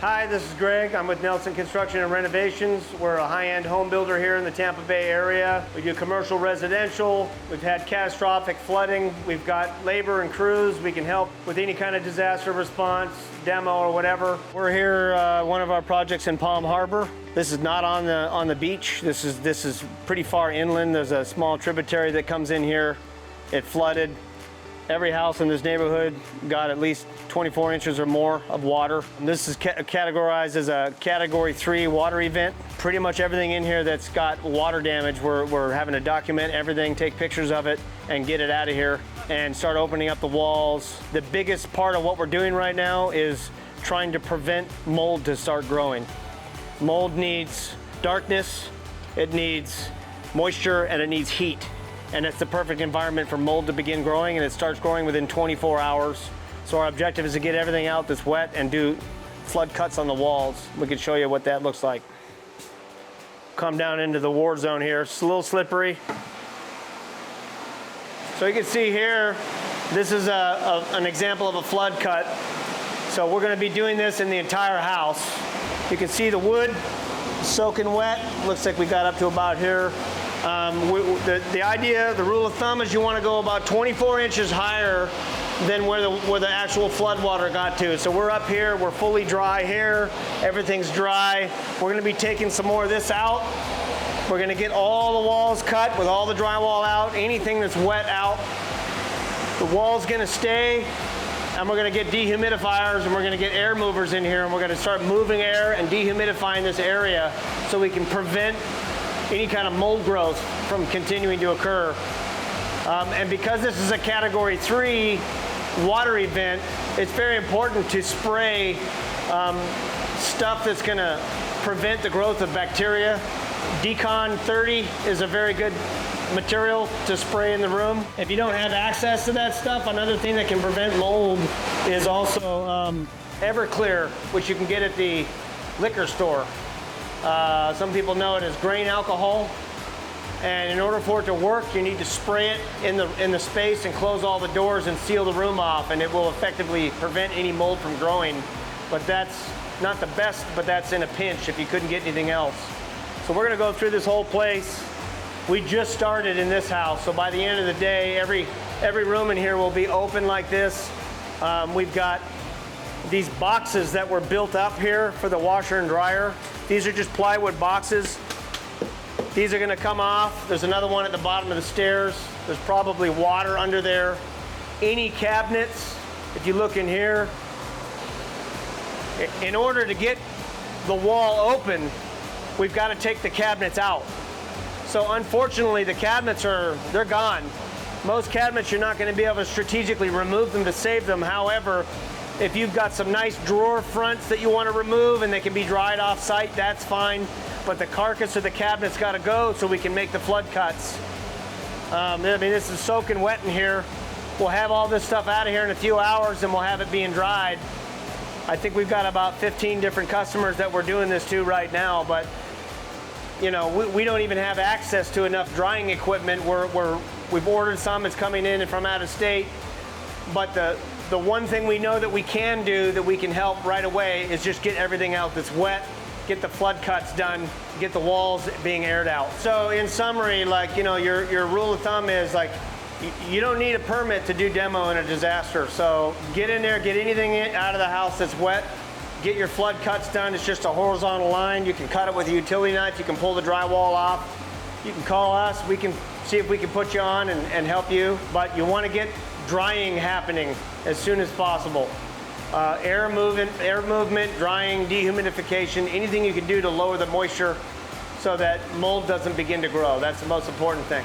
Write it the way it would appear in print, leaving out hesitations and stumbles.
Hi, this is Greg. I'm with Nelson Construction and Renovations. We're a high-end home builder here in the Tampa Bay area. We do commercial residential. We've had catastrophic flooding. We've got labor and crews. We can help with any kind of disaster response, demo or whatever. We're here, one of our projects in Palm Harbor. This is not on the beach. This is pretty far inland. There's a small tributary that comes in here. It flooded. Every house in this neighborhood got at least 24 inches or more of water. This is categorized as a Category 3 water event. Pretty much everything in here that's got water damage, we're having to document everything, take pictures of it, and get it out of here and start opening up the walls. The biggest part of what we're doing right now is trying to prevent mold to start growing. Mold needs darkness, it needs moisture, and it needs heat. And it's the perfect environment for mold to begin growing, and it starts growing within 24 hours. So our objective is to get everything out that's wet and do flood cuts on the walls. We can show you what that looks like. Come down into the war zone here. It's a little slippery. So you can see here, this is an example of a flood cut. So we're gonna be doing this in the entire house. You can see the wood soaking wet. Looks like we got up to about here. The idea, the rule of thumb is you want to go about 24 inches higher than where the actual flood water got to. So we're up here, we're fully dry here, everything's dry. We're going to be taking some more of this out. We're going to get all the walls cut with all the drywall out, anything that's wet out. The wall's going to stay, and we're going to get dehumidifiers, and we're going to get air movers in here, and we're going to start moving air and dehumidifying this area so we can prevent any kind of mold growth from continuing to occur. And because this is a Category 3 water event, it's very important to spray stuff that's gonna prevent the growth of bacteria. Decon 30 is a very good material to spray in the room. If you don't have access to that stuff, another thing that can prevent mold is also Everclear, which you can get at the liquor store. Some people know it as grain alcohol, and in order for it to work, you need to spray it in the space and close all the doors and seal the room off, and it will effectively prevent any mold from growing. But that's not the best, but that's in a pinch if you couldn't get anything else. So we're gonna go through this whole place. We just started in this house, so by the end of the day, every room in here will be open like this. We've got these boxes that were built up here for the washer and dryer. These are just plywood boxes. These are gonna come off. There's another one at the bottom of the stairs. There's probably water under there. Any cabinets, if you look in here, in order to get the wall open, we've got to take the cabinets out. So unfortunately, the cabinets they're gone. Most cabinets, you're not gonna be able to strategically remove them to save them. However, if you've got some nice drawer fronts that you want to remove and they can be dried off site, that's fine. But the carcass of the cabinet's got to go so we can make the flood cuts. I mean, this is soaking wet in here. We'll have all this stuff out of here in a few hours and we'll have it being dried. I think we've got about 15 different customers that we're doing this to right now, but you know, we don't even have access to enough drying equipment. We've ordered some, it's coming in from out of state, but the one thing we know that we can do that we can help right away is just get everything out that's wet, get the flood cuts done, get the walls being aired out. So in summary, like, you know, your rule of thumb is like, you don't need a permit to do demo in a disaster. So get in there, get anything out of the house that's wet, get your flood cuts done. It's just a horizontal line. You can cut it with a utility knife. You can pull the drywall off. You can call us. We can see if we can put you on and help you. But you want to get drying happening as soon as possible. Air movement, drying, dehumidification, anything you can do to lower the moisture so that mold doesn't begin to grow. That's the most important thing.